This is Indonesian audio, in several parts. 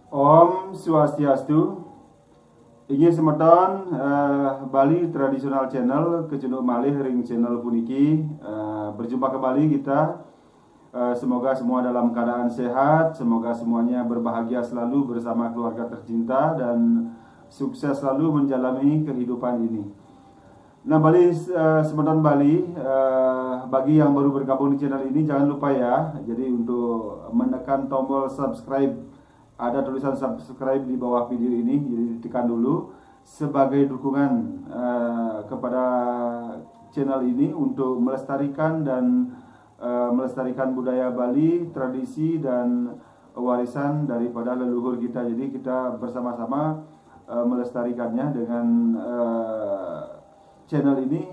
Om Swastiastu. Inggih semeton Bali Tradisional Channel kecunduk malih ring channel puniki. Berjumpa kembali kita. Semoga semua dalam keadaan sehat, semoga semuanya berbahagia selalu bersama keluarga tercinta dan sukses selalu menjalani kehidupan ini. Nah, Bali semeton Bali, bagi yang baru bergabung di channel ini jangan lupa ya. Jadi untuk menekan tombol subscribe, ada tulisan subscribe di bawah video ini, jadi ditekan dulu sebagai dukungan kepada channel ini untuk melestarikan dan melestarikan budaya Bali, tradisi dan warisan daripada leluhur kita. Jadi kita bersama-sama melestarikannya dengan channel ini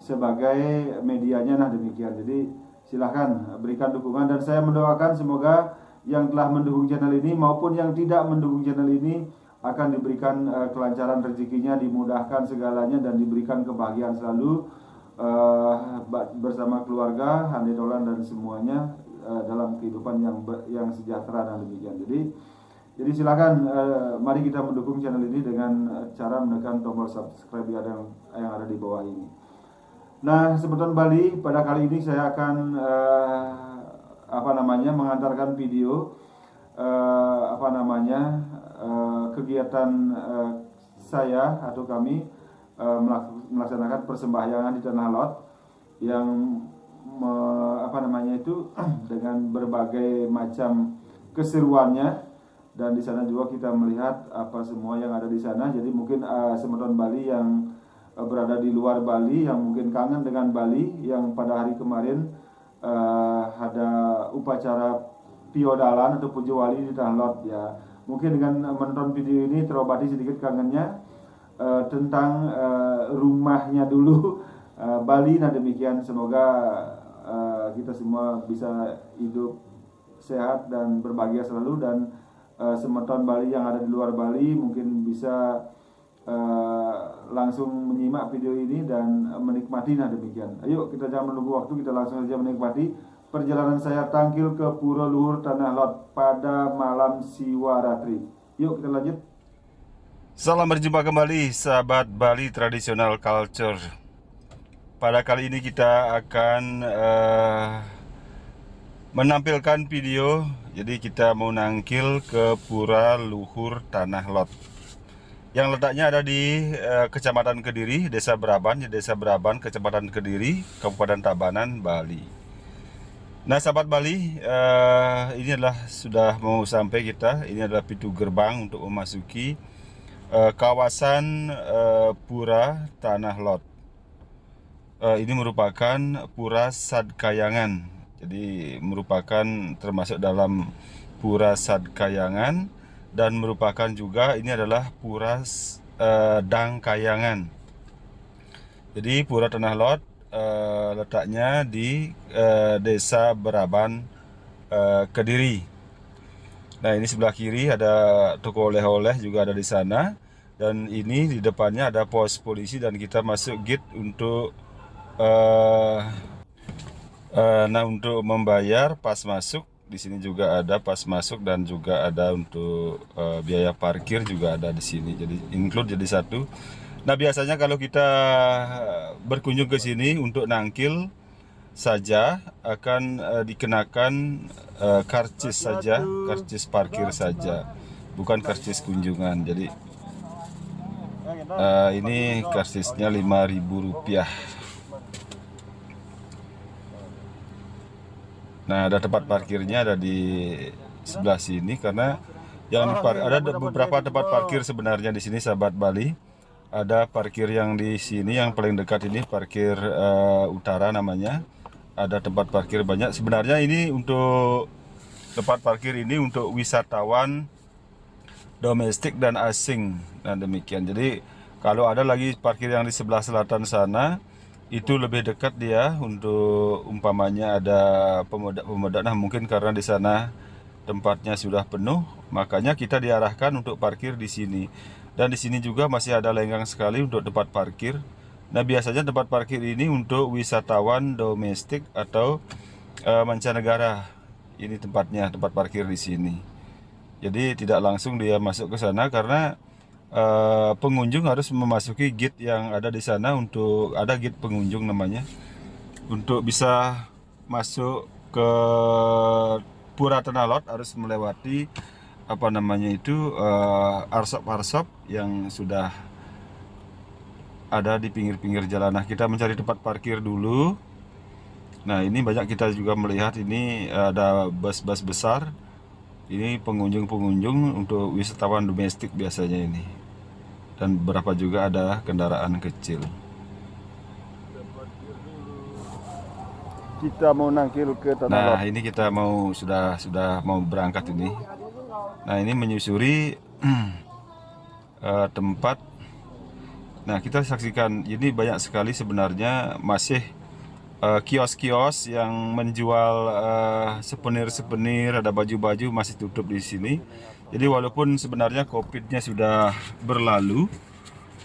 sebagai medianya. Nah, demikian. Jadi silahkan berikan dukungan dan saya mendoakan semoga yang telah mendukung channel ini maupun yang tidak mendukung channel ini akan diberikan kelancaran rezekinya, dimudahkan segalanya dan diberikan kebahagiaan selalu bersama keluarga, handetolan dan semuanya dalam kehidupan yang sejahtera dan demikian. Jadi silakan mari kita mendukung channel ini dengan cara menekan tombol subscribe yang ada di bawah ini. Nah, semeton Bali, pada kali ini saya akan mengantarkan video kegiatan saya atau kami melaksanakan persembahyangan di Tanah Lot yang dengan berbagai macam keseruannya. Dan di sana juga kita melihat apa semua yang ada di sana. Jadi mungkin semeton Bali yang berada di luar Bali, yang mungkin kangen dengan Bali, yang pada hari kemarin ada upacara piodalan atau puja wali di Tanah Lot ya. Mungkin dengan menonton video ini terobati sedikit kangennya tentang rumahnya dulu Bali. Nah, demikian, semoga kita semua bisa hidup sehat dan berbahagia selalu. Dan semeton Bali yang ada di luar Bali mungkin bisa langsung menyimak video ini dan menikmati. Nah, demikian. Ayo kita jangan menunggu waktu, kita langsung saja menikmati perjalanan saya tangkil ke Pura Luhur Tanah Lot pada malam Siwaratri. Yuk kita lanjut. Salam berjumpa kembali sahabat Bali Tradisional Culture. Pada kali ini kita akan menampilkan video. Jadi kita mau nangkil ke Pura Luhur Tanah Lot yang letaknya ada di Kecamatan Kediri, Desa Braban, Kecamatan Kediri, Kabupaten Tabanan, Bali. Nah, sahabat Bali, ini adalah sudah mau sampai kita. Ini adalah pintu gerbang untuk memasuki kawasan Pura Tanah Lot. Ini merupakan Pura Sadkayangan. Jadi merupakan termasuk dalam Pura Sadkayangan dan merupakan juga ini adalah Pura Dangkayangan. Jadi Pura Tanah Lot letaknya di Desa Braban, Kediri. Nah, ini sebelah kiri ada toko oleh-oleh juga ada di sana, dan ini di depannya ada pos polisi dan kita masuk gate untuk untuk membayar pas masuk. Di sini juga ada pas masuk dan juga ada untuk biaya parkir juga ada di sini. Jadi include jadi satu. Nah, biasanya kalau kita berkunjung ke sini untuk nangkil saja akan dikenakan karcis saja, karcis parkir saja, bukan karcis kunjungan. Jadi ini karcisnya Rp5.000. Nah, ada tempat parkirnya ada di sebelah sini karena yang ada beberapa tempat parkir sebenarnya di sini, sahabat Bali. Ada parkir yang di sini yang paling dekat ini parkir utara namanya. Ada tempat parkir banyak. Sebenarnya ini untuk tempat parkir ini untuk wisatawan domestik dan asing. Nah, demikian. Jadi kalau ada lagi parkir yang di sebelah selatan sana, itu lebih dekat dia untuk umpamanya ada pemuda. Nah, mungkin karena di sana tempatnya sudah penuh, makanya kita diarahkan untuk parkir di sini. Dan di sini juga masih ada lenggang sekali untuk tempat parkir. Nah, biasanya tempat parkir ini untuk wisatawan domestik atau mancanegara. Ini tempatnya, tempat parkir di sini. Jadi tidak langsung dia masuk ke sana karena pengunjung harus memasuki gate yang ada di sana. Untuk ada gate pengunjung namanya, untuk bisa masuk ke Pura Tanah Lot harus melewati apa namanya itu arsop-arsop yang sudah ada di pinggir-pinggir jalan. Nah, kita mencari tempat parkir dulu. Nah, ini banyak kita juga melihat ini ada bus-bus besar. Ini pengunjung-pengunjung untuk wisatawan domestik biasanya ini. Dan beberapa juga ada kendaraan kecil. Kita mau nangkil ke Tanah Lot. Nah, ini kita mau sudah mau berangkat ini. Nah, ini menyusuri tempat. Nah, kita saksikan ini banyak sekali sebenarnya masih kios-kios yang menjual souvenir, ada baju-baju masih tutup di sini. Jadi walaupun sebenarnya COVID-nya sudah berlalu,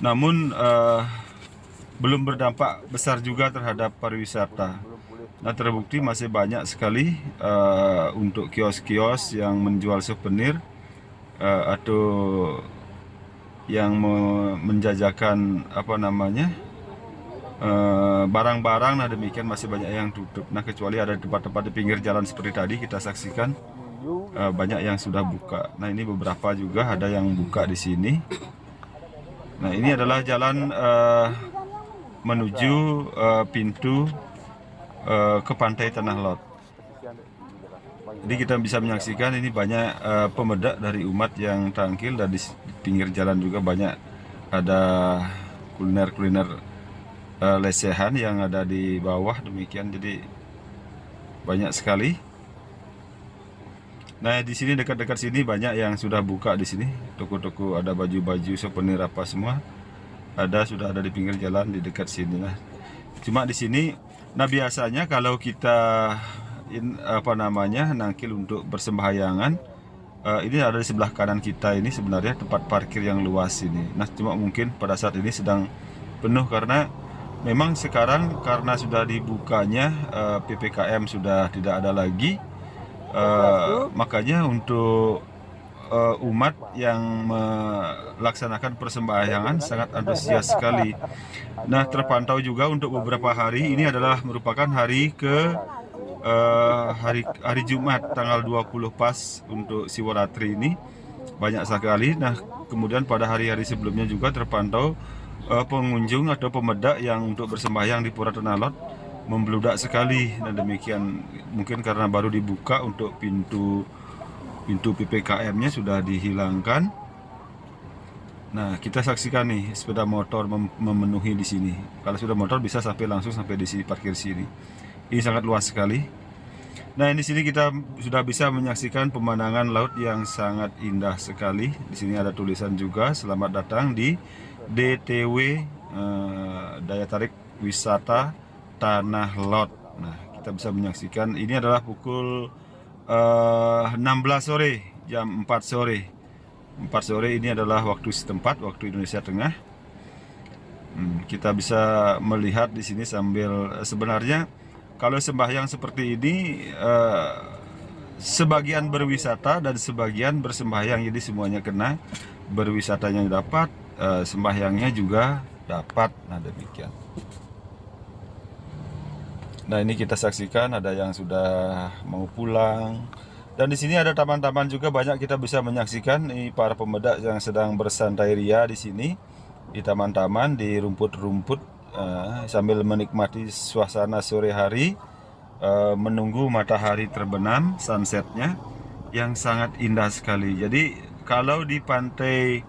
namun belum berdampak besar juga terhadap pariwisata. Nah, terbukti masih banyak sekali untuk kios-kios yang menjual souvenir atau yang menjajakan apa namanya barang-barang. Nah, demikian masih banyak yang tutup. Nah, kecuali ada tempat-tempat di pinggir jalan seperti tadi kita saksikan banyak yang sudah buka. Nah, ini beberapa juga ada yang buka di sini. Nah, ini adalah jalan menuju pintu ke pantai Tanah Lot. Jadi kita bisa menyaksikan ini banyak pemedak dari umat yang tangkil, dan di pinggir jalan juga banyak ada kuliner-kuliner lesehan yang ada di bawah demikian. Jadi banyak sekali. Nah, di sini dekat-dekat sini banyak yang sudah buka di sini. Toko-toko ada baju-baju souvenir apa semua. Sudah ada di pinggir jalan di dekat sini lah. Cuma di sini, nah biasanya kalau kita nangkil untuk bersembahyangan, ini ada di sebelah kanan kita ini sebenarnya tempat parkir yang luas ini. Nah, cuma mungkin pada saat ini sedang penuh karena memang sekarang karena sudah dibukanya PPKM sudah tidak ada lagi. Makanya untuk umat yang melaksanakan persembahyangan sangat antusias sekali. Nah, terpantau juga untuk beberapa hari ini adalah merupakan hari ke hari Jumat tanggal 20 pas untuk Siwaratri ini banyak sekali. Nah, kemudian pada hari-hari sebelumnya juga terpantau pengunjung atau pemedak yang untuk bersembahyang di Pura Tanah Lot membludak sekali. Nah, demikian mungkin karena baru dibuka untuk pintu PPKM-nya sudah dihilangkan. Nah, kita saksikan nih sepeda motor memenuhi di sini. Kalau sudah motor bisa langsung sampai di sini, parkir sini. Ini sangat luas sekali. Nah, di sini kita sudah bisa menyaksikan pemandangan laut yang sangat indah sekali. Di sini ada tulisan juga selamat datang di DTW Daya Tarik Wisata Tanah Lot. Nah, kita bisa menyaksikan ini adalah pukul 16 sore, jam 4 sore. 4 sore ini adalah waktu setempat, waktu Indonesia Tengah. Kita bisa melihat di sini sambil sebenarnya kalau sembahyang seperti ini sebagian berwisata dan sebagian bersembahyang, jadi semuanya kena. Berwisatanya dapat, sembahyangnya juga dapat. Nah, demikian. Nah, ini kita saksikan ada yang sudah mau pulang. Dan di sini ada taman-taman juga, banyak kita bisa menyaksikan ini para pemedak yang sedang bersantai ria di sini di taman-taman, di rumput-rumput sambil menikmati suasana sore hari, menunggu matahari terbenam, sunsetnya yang sangat indah sekali. Jadi kalau di pantai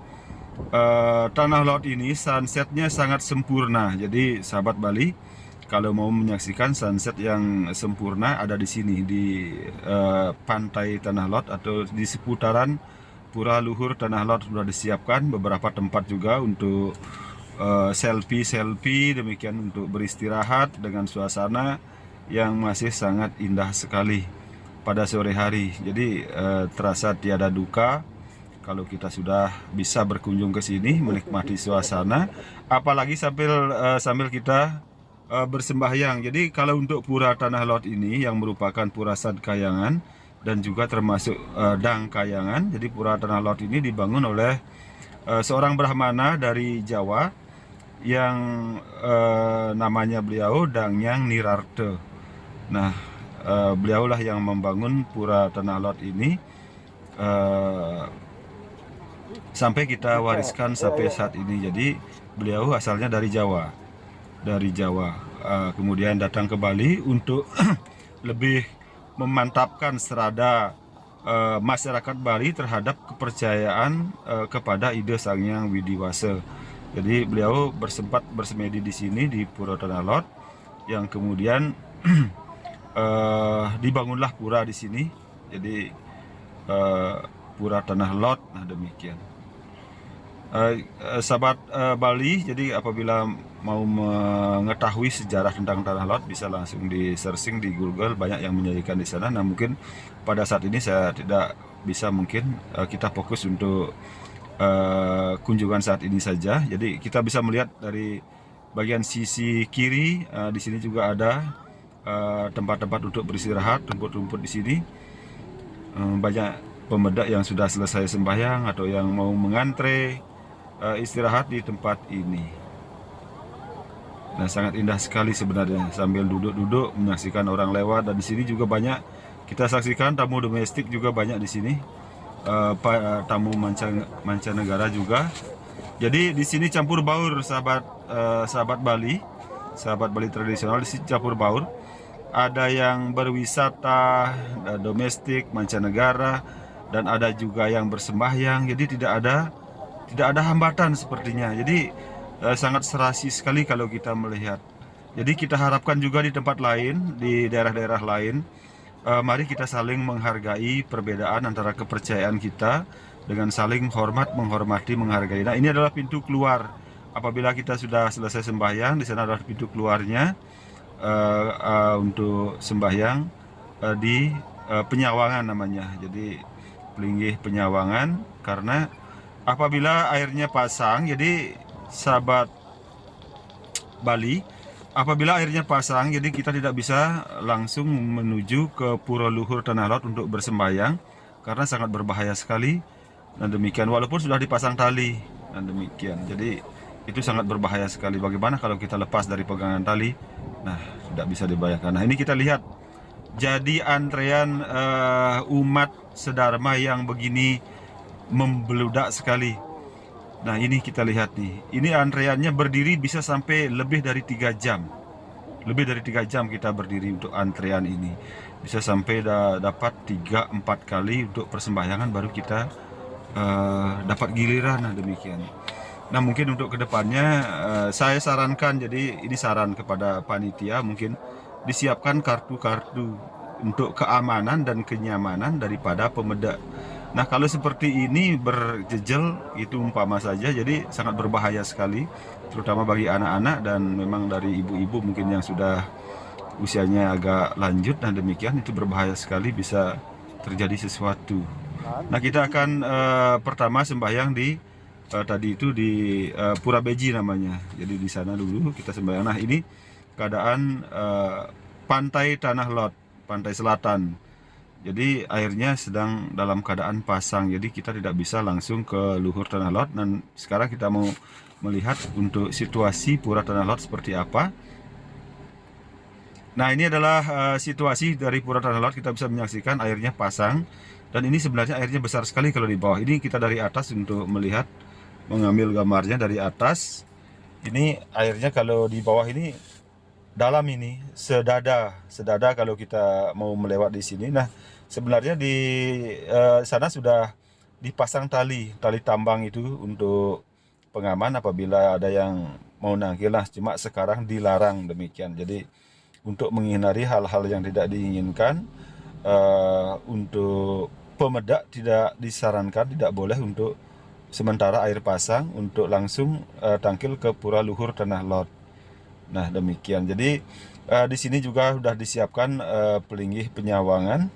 Tanah Lot ini sunsetnya sangat sempurna. Jadi sahabat Bali, kalau mau menyaksikan sunset yang sempurna ada di sini di pantai Tanah Lot atau di seputaran Pura Luhur Tanah Lot. Sudah disiapkan beberapa tempat juga untuk selfie demikian, untuk beristirahat dengan suasana yang masih sangat indah sekali pada sore hari. Jadi terasa tiada duka kalau kita sudah bisa berkunjung ke sini menikmati suasana, apalagi sambil kita bersembahyang. Jadi kalau untuk Pura Tanah Lot ini yang merupakan Pura Sadkayangan, dan juga termasuk Dang Kayangan. Jadi Pura Tanah Lot ini dibangun oleh seorang Brahmana dari Jawa yang namanya beliau Dangyang Nirarte. Nah, beliaulah yang membangun Pura Tanah Lot ini sampai kita wariskan sampai saat ini. Jadi beliau asalnya dari Jawa, kemudian datang ke Bali untuk lebih memantapkan serada masyarakat Bali terhadap kepercayaan kepada ide Sang Hyang Widiwasa. Jadi beliau bersempat bersemedi di sini di Pura Tanah Lot, yang kemudian dibangunlah pura di sini. Jadi Pura Tanah Lot. Nah, demikian. Sahabat Bali, jadi apabila mau mengetahui sejarah tentang Tanah Lot bisa langsung di searching di Google, banyak yang menyajikan di sana. Nah, mungkin pada saat ini saya tidak bisa, mungkin kita fokus untuk kunjungan saat ini saja. Jadi kita bisa melihat dari bagian sisi kiri, di sini juga ada tempat-tempat untuk beristirahat, rumput-rumput di sini. Banyak pemuda yang sudah selesai sembahyang atau yang mau mengantre istirahat di tempat ini. Nah, sangat indah sekali sebenarnya, sambil duduk-duduk menyaksikan orang lewat. Dan di sini juga banyak kita saksikan tamu domestik juga banyak di sini, tamu mancanegara juga. Jadi di sini campur baur, sahabat Bali tradisional. Di sini campur baur. Ada yang berwisata domestik mancanegara dan ada juga yang bersembahyang. Jadi tidak ada hambatan sepertinya. Jadi sangat serasi sekali kalau kita melihat. Jadi kita harapkan juga di tempat lain, di daerah-daerah lain, mari kita saling menghargai perbedaan antara kepercayaan kita dengan saling hormat, menghormati, menghargai. Nah, ini adalah pintu keluar. Apabila kita sudah selesai sembahyang, di sana adalah pintu keluarnya untuk sembahyang di Penyawangan namanya. Jadi Pelinggih Penyawangan, karena apabila airnya pasang, jadi sahabat Bali, apabila airnya pasang, jadi kita tidak bisa langsung menuju ke Pura Luhur Tanah Lot untuk bersembahyang, karena sangat berbahaya sekali. Dan demikian, walaupun sudah dipasang tali. Dan demikian, jadi itu sangat berbahaya sekali. Bagaimana kalau kita lepas dari pegangan tali? Nah, tidak bisa dibayangkan. Nah, ini kita lihat. Jadi antrean umat sedharma yang begini membeludak sekali. Nah, ini kita lihat nih. Ini antreannya berdiri bisa sampai lebih dari 3 jam. Lebih dari 3 jam kita berdiri untuk antrean ini. Bisa sampai dapat 3-4 kali untuk persembahyangan baru kita dapat giliran. Nah, demikian. Nah, mungkin untuk kedepannya saya sarankan, jadi ini saran kepada panitia, mungkin disiapkan kartu-kartu untuk keamanan dan kenyamanan daripada pemeda. Nah, kalau seperti ini berjejel itu umpama saja, jadi sangat berbahaya sekali, terutama bagi anak-anak dan memang dari ibu-ibu mungkin yang sudah usianya agak lanjut. Nah, demikian itu berbahaya sekali, bisa terjadi sesuatu. Nah, kita akan pertama sembahyang di tadi itu di Pura Beji namanya. Jadi di sana dulu kita sembahyang. Nah, ini keadaan pantai Tanah Lot, pantai selatan. Jadi airnya sedang dalam keadaan pasang. Jadi kita tidak bisa langsung ke Luhur Tanah Lot. Dan sekarang kita mau melihat untuk situasi Pura Tanah Lot seperti apa. Nah, ini adalah situasi dari Pura Tanah Lot. Kita bisa menyaksikan airnya pasang. Dan ini sebenarnya airnya besar sekali kalau di bawah. Ini kita dari atas untuk melihat, mengambil gambarnya dari atas. Ini airnya kalau di bawah ini dalam, ini sedada kalau kita mau melewat di sini. Nah, sebenarnya di sana sudah dipasang tali tambang itu untuk pengaman apabila ada yang mau nangkil. Nah, cuma sekarang dilarang demikian. Jadi untuk menghindari hal-hal yang tidak diinginkan, untuk pemedak tidak disarankan, tidak boleh untuk sementara air pasang untuk langsung tangkil ke Pura Luhur Tanah Lot. Nah, demikian. Jadi di sini juga sudah disiapkan Pelinggih Penyawangan,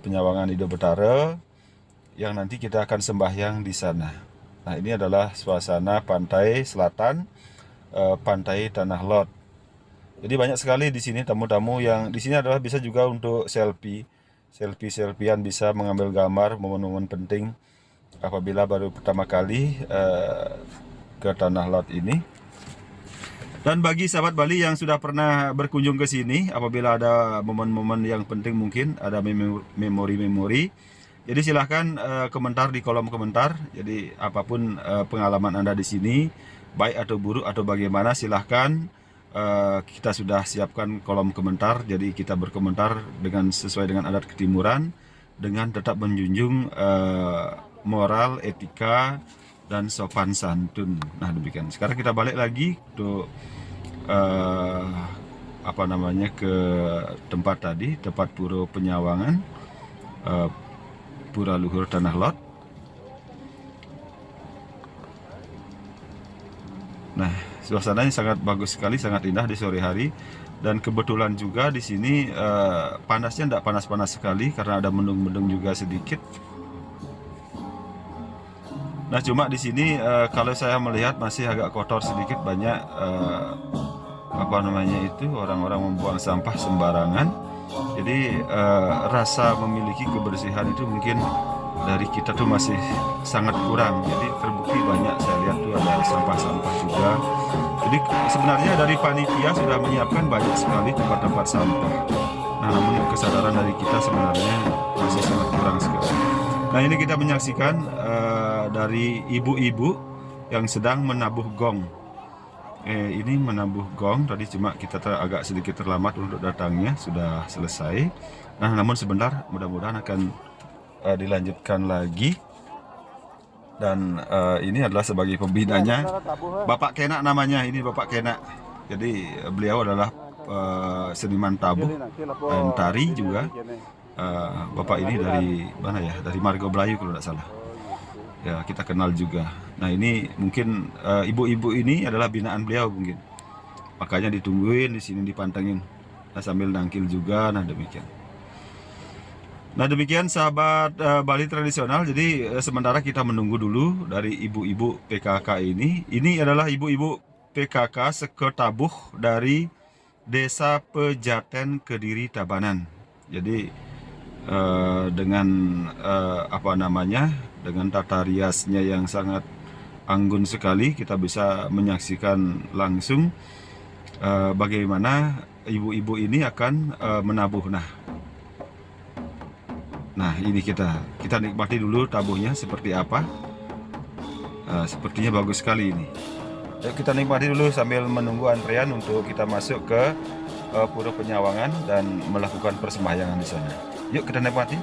Penyawangan Ido Betara, yang nanti kita akan sembahyang di sana. Nah, ini adalah suasana pantai selatan, pantai Tanah Lot. Jadi banyak sekali di sini tamu-tamu yang di sini adalah bisa juga untuk selfie. selfie-selfian, bisa mengambil gambar momen-momen penting apabila baru pertama kali ke Tanah Lot ini. Dan bagi sahabat Bali yang sudah pernah berkunjung ke sini, apabila ada momen-momen yang penting, mungkin ada memori-memori, jadi silahkan komentar di kolom komentar. Jadi apapun pengalaman Anda di sini, baik atau buruk atau bagaimana, silahkan. Kita sudah siapkan kolom komentar, jadi kita berkomentar dengan sesuai dengan adat ketimuran, dengan tetap menjunjung moral, etika, dan sopan santun. Nah demikian. Sekarang kita balik lagi untuk ke tempat tadi, tempat Pura Penyawangan, Pura Luhur Tanah Lot. Nah, suasananya sangat bagus sekali, sangat indah di sore hari. Dan kebetulan juga di sini panasnya tidak panas-panas sekali karena ada mendung-mendung juga sedikit. Nah, cuma di sini kalau saya melihat masih agak kotor sedikit, banyak orang-orang membuang sampah sembarangan. Jadi rasa memiliki kebersihan itu mungkin dari kita tuh masih sangat kurang. Jadi terbukti banyak saya lihat tuh ada sampah-sampah juga. Jadi sebenarnya dari panitia sudah menyiapkan banyak sekali tempat-tempat sampah. Nah, namun kesadaran dari kita sebenarnya masih sangat kurang sekali. Nah, ini kita menyaksikan dari ibu-ibu yang sedang menabuh gong. Ini menabuh gong tadi, cuma kita agak sedikit terlambat untuk datangnya, sudah selesai. Nah, namun sebentar, mudah-mudahan akan dilanjutkan lagi. Dan ini adalah sebagai pembinanya Bapak Kenak namanya, ini Bapak Kenak. Jadi beliau adalah seniman tabuh dan tari juga. Bapak ini dari mana ya? Dari Margo Belayu kalau tidak salah. Ya, kita kenal juga. Nah, ini mungkin ibu-ibu ini adalah binaan beliau mungkin. Makanya ditungguin di sini, dipantengin. Nah, sambil nangkil juga. Nah, demikian. Nah, demikian sahabat Bali tradisional. Jadi sementara kita menunggu dulu dari ibu-ibu PKK ini. Ini adalah ibu-ibu PKK seketabuh dari Desa Pejaten, Kediri, Tabanan. Jadi dengan dengan tata riasnya yang sangat anggun sekali, kita bisa menyaksikan langsung bagaimana ibu-ibu ini akan menabuh. Nah, ini kita nikmati dulu tabuhnya seperti apa. Sepertinya bagus sekali ini. Yuk kita nikmati dulu sambil menunggu antrean untuk kita masuk ke Pura Penyawangan dan melakukan persembahyangan di sana. Yuk kita nikmati.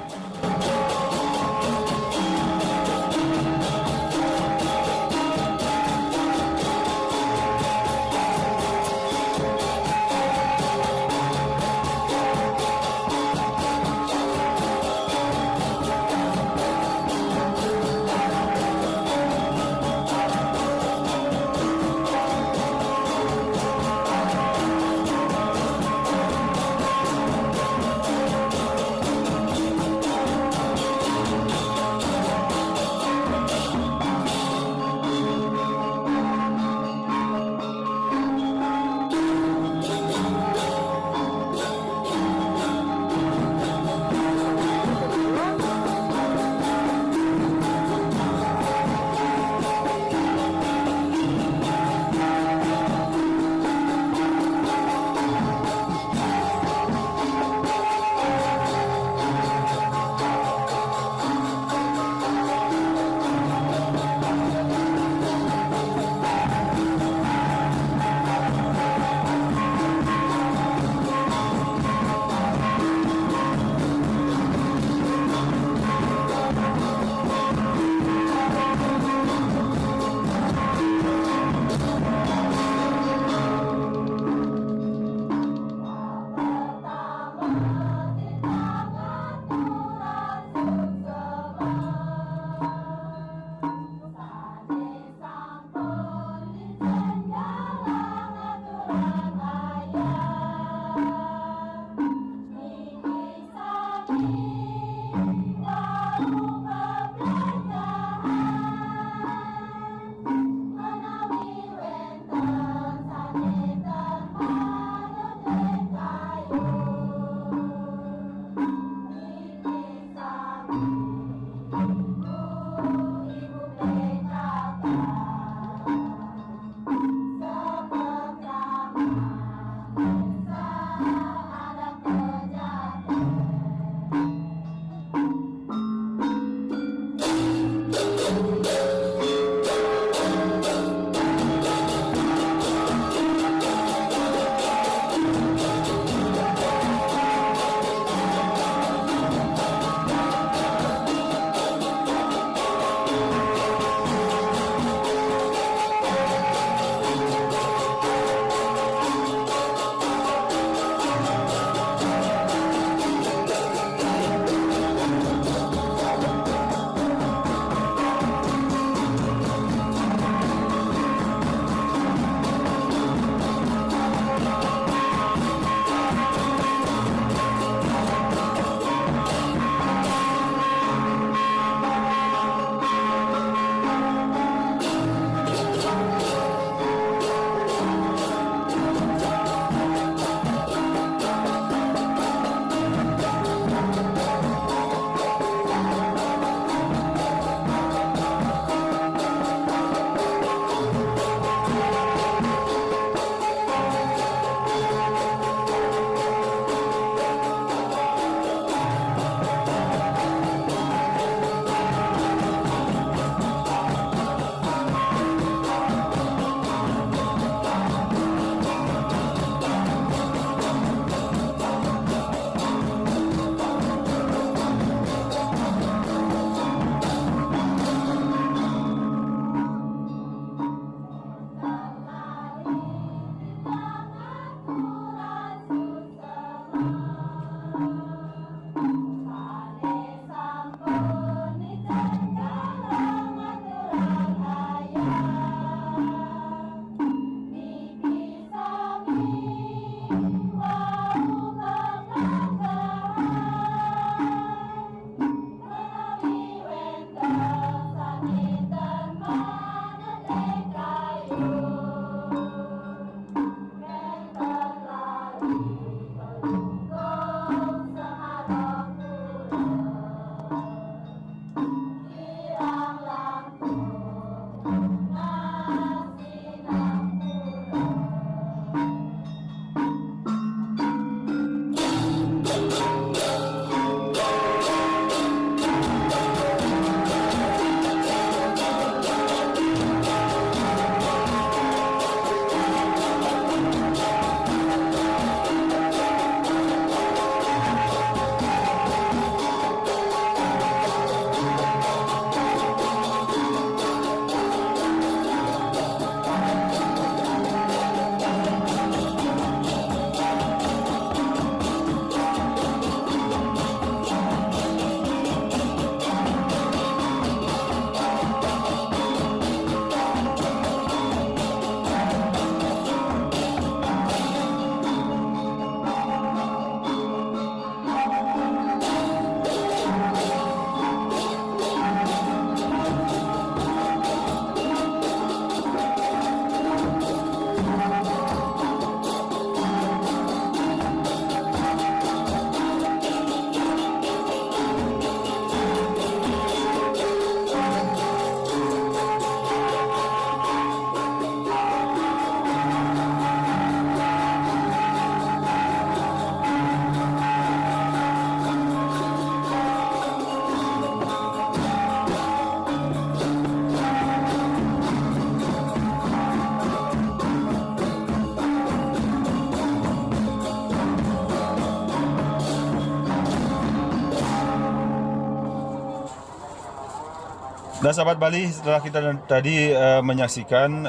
Nah, sahabat Bali, setelah kita tadi menyaksikan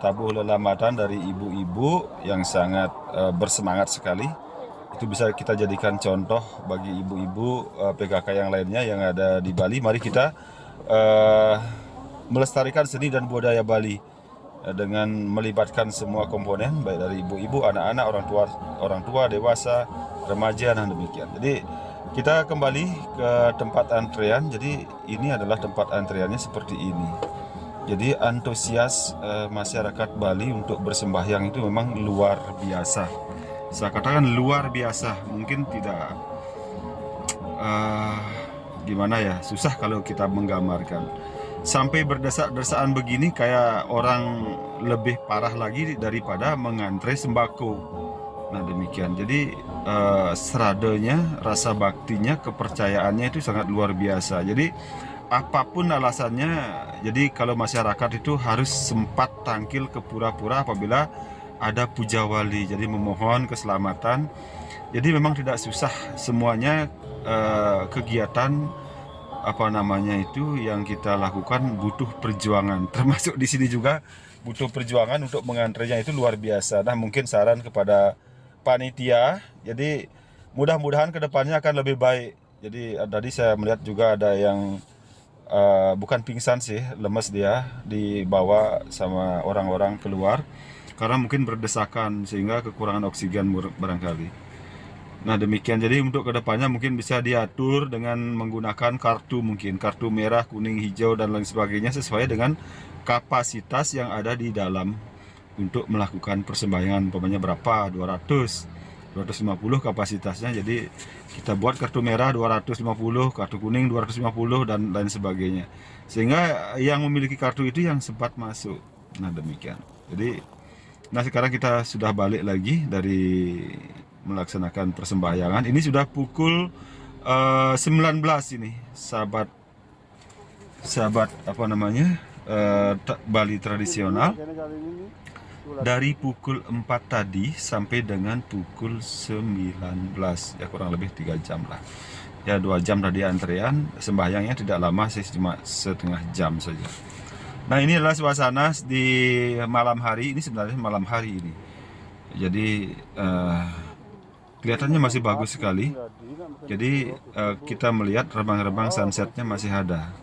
tabuh lelamatan dari ibu-ibu yang sangat bersemangat sekali, itu bisa kita jadikan contoh bagi ibu-ibu PKK yang lainnya yang ada di Bali. Mari kita melestarikan seni dan budaya Bali dengan melibatkan semua komponen, baik dari ibu-ibu, anak-anak, orang tua, dewasa, remaja, dan demikian. Jadi kita kembali ke tempat antrean. Jadi ini adalah tempat antreannya seperti ini. Jadi antusias masyarakat Bali untuk bersembahyang itu memang luar biasa. Saya katakan luar biasa. Mungkin tidak gimana ya, susah kalau kita menggambarkan. Sampai berdesak-desaan begini, kayak orang lebih parah lagi daripada mengantre sembako. Nah demikian, jadi seradanya, rasa baktinya, kepercayaannya itu sangat luar biasa. Jadi apapun alasannya, jadi kalau masyarakat itu harus sempat tangkil ke pura-pura apabila ada puja wali, jadi memohon keselamatan. Jadi memang tidak susah semuanya, kegiatan apa namanya itu yang kita lakukan butuh perjuangan, termasuk di sini juga butuh perjuangan untuk mengantrinya, itu luar biasa. Nah mungkin saran kepada panitia, jadi mudah-mudahan kedepannya akan lebih baik. Jadi tadi saya melihat juga ada yang bukan pingsan sih, lemes, dia dibawa sama orang-orang keluar karena mungkin berdesakan sehingga kekurangan oksigen barangkali. Nah demikian, jadi untuk kedepannya mungkin bisa diatur dengan menggunakan kartu, mungkin kartu merah, kuning, hijau, dan lain sebagainya sesuai dengan kapasitas yang ada di dalam untuk melakukan persembahyangan. Umpamanya berapa, 200, 250 kapasitasnya, jadi kita buat kartu merah 250, kartu kuning 250, dan lain sebagainya, sehingga yang memiliki kartu itu yang sempat masuk. Nah demikian. Jadi nah sekarang kita sudah balik lagi dari melaksanakan persembahyangan. Ini sudah pukul 19 ini, sahabat apa namanya, Bali tradisional. Dari pukul 4 tadi sampai dengan pukul 19, ya kurang lebih 3 jam lah. Ya 2 jam tadi antrean, sembahyangnya tidak lama sih, cuma setengah jam saja. Nah ini adalah suasana di malam hari, ini sebenarnya malam hari ini. Jadi kelihatannya masih bagus sekali. Jadi kita melihat remang-remang sunsetnya masih ada.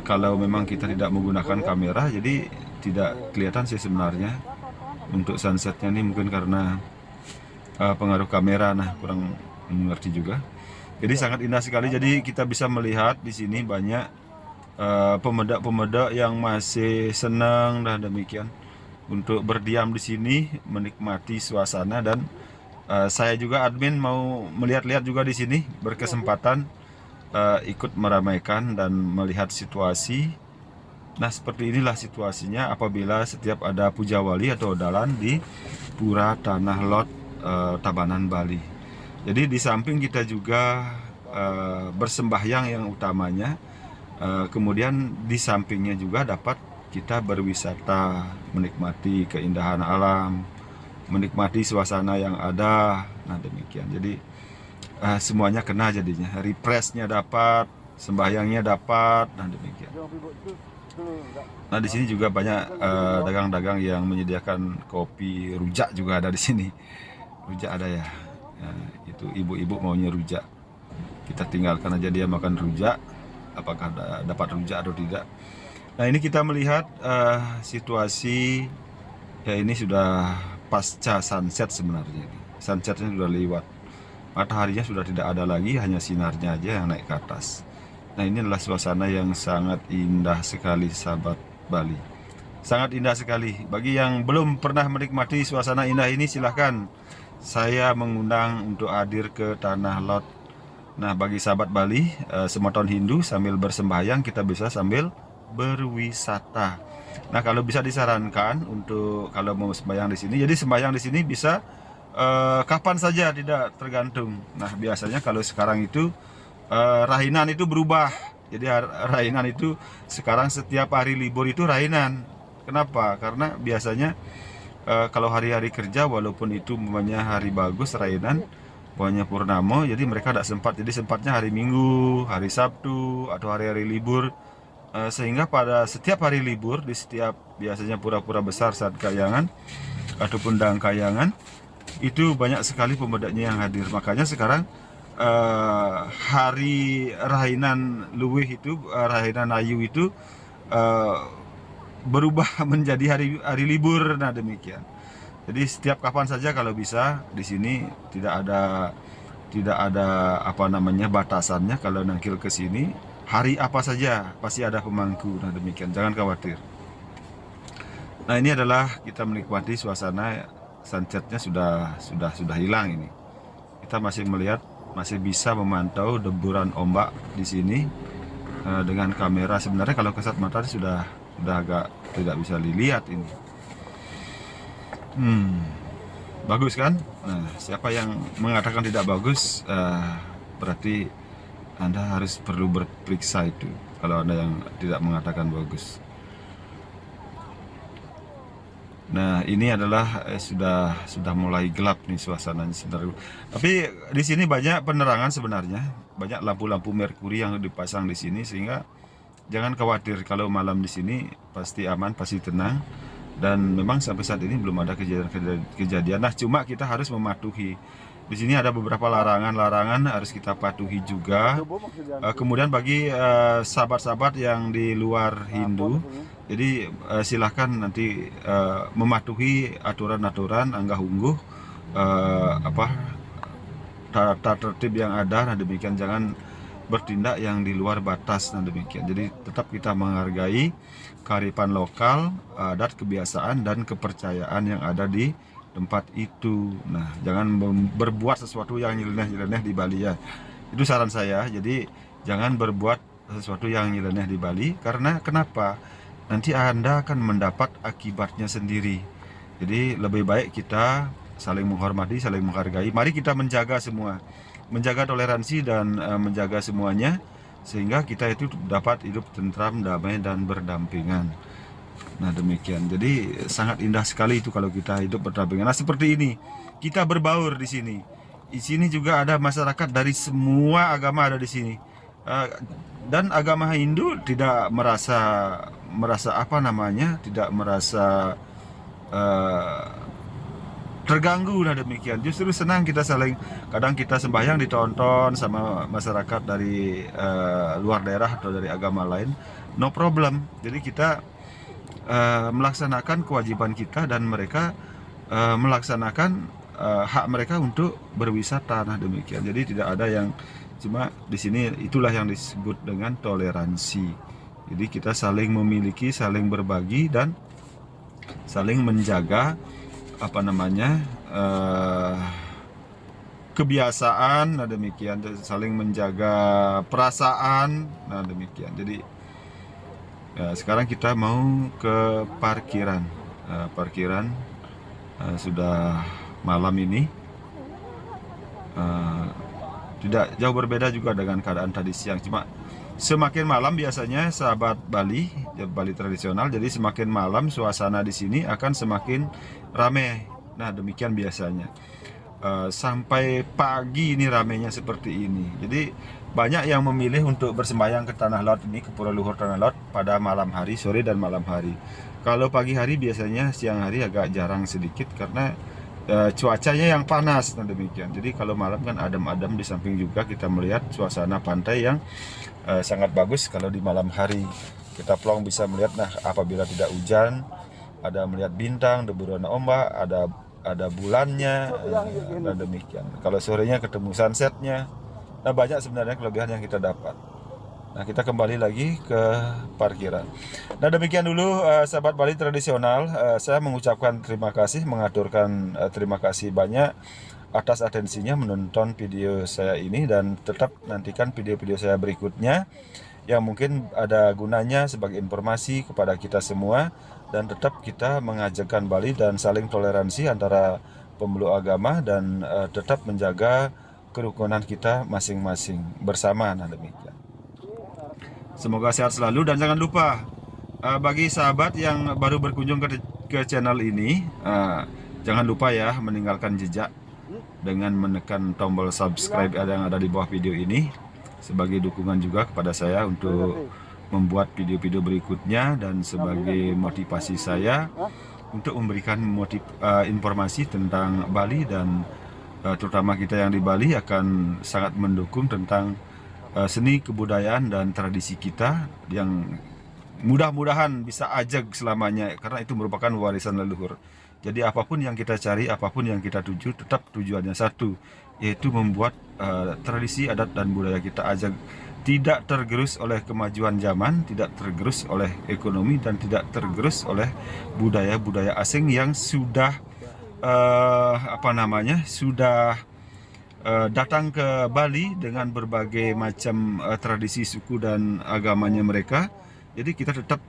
Kalau memang kita tidak menggunakan kamera, jadi tidak kelihatan sih sebenarnya untuk sunsetnya ini, mungkin karena pengaruh kamera. Nah kurang mengerti juga. Jadi sangat indah sekali. Jadi kita bisa melihat di sini banyak pemuda-pemuda yang masih senang dan demikian untuk berdiam di sini menikmati suasana. Dan saya juga admin mau melihat-lihat juga di sini, berkesempatan ikut meramaikan dan melihat situasi. Nah seperti inilah situasinya apabila setiap ada puja wali atau dalan di Pura Tanah Lot, Tabanan, Bali. Jadi di samping kita juga bersembahyang yang utamanya, kemudian di sampingnya juga dapat kita berwisata, menikmati keindahan alam, menikmati suasana yang ada. Nah demikian, jadi semuanya kena jadinya, refreshnya dapat, sembahyangnya dapat. Nah demikian. Nah di sini juga banyak dagang-dagang yang menyediakan kopi, rujak juga ada di sini. Rujak ada ya. Nah, itu ibu-ibu maunya rujak. Kita tinggalkan aja dia makan rujak, apakah dapat rujak atau tidak. Nah ini kita melihat situasi, ya ini sudah pasca sunset sebenarnya. Sunsetnya sudah lewat, mataharinya sudah tidak ada lagi, hanya sinarnya aja yang naik ke atas. Nah ini adalah suasana yang sangat indah sekali, sahabat Bali. Sangat indah sekali. Bagi yang belum pernah menikmati suasana indah ini, silahkan saya mengundang untuk hadir ke Tanah Lot. Nah bagi sahabat Bali, semoton Hindu sambil bersembahyang, kita bisa sambil berwisata. Nah kalau bisa disarankan untuk kalau mau sembahyang di sini, jadi sembahyang di sini bisa kapan saja, tidak tergantung. Nah biasanya kalau sekarang itu rahinan itu berubah. Jadi rahinan itu sekarang setiap hari libur itu rahinan. Kenapa? Karena biasanya kalau hari-hari kerja, walaupun itu namanya hari bagus rahinan, pokoknya purnama, jadi mereka tidak sempat. Jadi sempatnya hari Minggu, hari Sabtu, atau hari-hari libur sehingga pada setiap hari libur di setiap biasanya pura-pura besar saat kayangan ataupun dang kayangan itu banyak sekali pembedaknya yang hadir. Makanya sekarang hari Rainan Luwih itu, Rainan Ayu itu berubah menjadi hari libur. Nah demikian. Jadi setiap kapan saja kalau bisa di sini tidak ada apa namanya batasannya. Kalau nangkil ke sini hari apa saja pasti ada pemangku. Nah demikian, jangan khawatir. Nah ini adalah kita menikmati suasana sunsetnya sudah hilang ini. Kita masih melihat, masih bisa memantau deburan ombak di sini dengan kamera. Sebenarnya kalau kasat mata sudah agak tidak bisa dilihat ini. Bagus kan? Nah, siapa yang mengatakan tidak bagus, berarti Anda perlu berperiksa itu. Kalau Anda yang tidak mengatakan bagus. Nah, ini adalah sudah mulai gelap nih suasananya sebenarnya. Tapi di sini banyak penerangan sebenarnya, banyak lampu-lampu merkuri yang dipasang di sini sehingga jangan khawatir kalau malam di sini pasti aman, pasti tenang. Dan memang sampai saat ini belum ada kejadian. Nah, cuma kita harus mematuhi. Di sini ada beberapa larangan harus kita patuhi juga. Kemudian bagi sahabat-sahabat yang di luar Hindu, jadi silahkan nanti mematuhi aturan-aturan anggah ungguh tata tertib yang ada. Nah demikian, jangan bertindak yang di luar batas. Nah demikian, jadi tetap kita menghargai kearifan lokal, adat, kebiasaan dan kepercayaan yang ada di tempat itu. Nah jangan berbuat sesuatu yang nyeleneh-nyeleneh di Bali ya, itu saran saya. Jadi jangan berbuat sesuatu yang nyeleneh di Bali, karena kenapa? Nanti Anda akan mendapat akibatnya sendiri. Jadi lebih baik kita saling menghormati, saling menghargai. Mari kita menjaga semua, menjaga toleransi dan menjaga semuanya, sehingga kita itu dapat hidup tentram, damai dan berdampingan. Nah demikian, jadi sangat indah sekali itu kalau kita hidup berdampingan. Nah seperti ini, kita berbaur di sini. Di sini juga ada masyarakat dari semua agama ada di sini. Dan agama Hindu tidak merasa apa namanya, tidak merasa terganggu. Nah demikian, justru senang kita saling, kadang kita sembahyang ditonton sama masyarakat dari luar daerah atau dari agama lain, no problem. Jadi kita melaksanakan kewajiban kita dan mereka melaksanakan hak mereka untuk berwisata. Nah demikian, jadi tidak ada yang cuma di sini. Itulah yang disebut dengan toleransi. Jadi kita saling memiliki, saling berbagi dan saling menjaga apa namanya kebiasaan. Nah demikian, saling menjaga perasaan. Nah demikian, jadi sekarang kita mau ke parkiran. Sudah malam ini, tidak jauh berbeda juga dengan keadaan tadi siang. Cuma semakin malam biasanya sahabat Bali tradisional, jadi semakin malam suasana di sini akan semakin ramai. Nah demikian biasanya, sampai pagi ini ramainya seperti ini. Jadi banyak yang memilih untuk bersembahyang ke Tanah Lot ini, ke Pura Luhur Tanah Lot pada malam hari, sore dan malam hari. Kalau pagi hari biasanya, siang hari agak jarang sedikit karena cuacanya yang panas. Nah demikian, jadi kalau malam kan adem-adem. Di samping juga kita melihat suasana pantai yang sangat bagus kalau di malam hari. Kita plong bisa melihat, nah apabila tidak hujan, ada melihat bintang, deburan ombak, ada bulannya. Nah demikian, kalau sorenya ketemu sunsetnya. Nah banyak sebenarnya kelebihan yang kita dapat. Nah kita kembali lagi ke parkiran. Nah demikian dulu sahabat Bali tradisional, saya mengucapkan terima kasih, mengaturkan terima kasih banyak atas atensinya menonton video saya ini, dan tetap nantikan video-video saya berikutnya yang mungkin ada gunanya sebagai informasi kepada kita semua. Dan tetap kita mengajarkan Bali dan saling toleransi antara pemeluk agama, dan tetap menjaga kerukunan kita masing-masing bersama. Nah demikian, semoga sehat selalu. Dan jangan lupa bagi sahabat yang baru berkunjung ke channel ini, jangan lupa ya meninggalkan jejak dengan menekan tombol subscribe yang ada di bawah video ini, sebagai dukungan juga kepada saya untuk membuat video-video berikutnya dan sebagai motivasi saya untuk memberikan informasi tentang Bali, dan terutama kita yang di Bali akan sangat mendukung tentang seni kebudayaan dan tradisi kita yang mudah-mudahan bisa ajag selamanya, karena itu merupakan warisan leluhur. Jadi apapun yang kita cari, apapun yang kita tuju, tetap tujuannya satu, yaitu membuat tradisi adat dan budaya kita ajag, tidak tergerus oleh kemajuan zaman, tidak tergerus oleh ekonomi, dan tidak tergerus oleh budaya-budaya asing yang sudah sudah datang ke Bali dengan berbagai macam tradisi suku dan agamanya mereka. Jadi kita tetap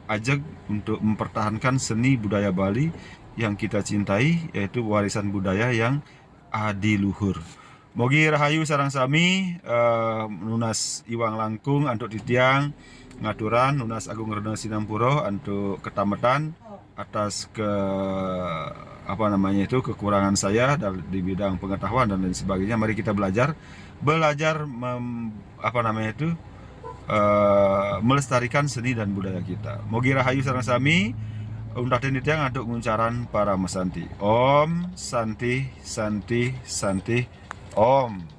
ajak untuk mempertahankan seni budaya Bali yang kita cintai, yaitu warisan budaya yang adiluhur. Mogi rahayu sarang sami, nunas Iwang Langkung untuk titiang ngaturan nunas Agung Reno Sinampuro untuk ketamatan atas kekurangan saya di bidang pengetahuan dan lain sebagainya. Mari kita belajar melestarikan seni dan budaya kita. Mogi rahayu sareng sami undatin titiang untuk nguncaran para mesanti. Om Santi Santi Santi Om.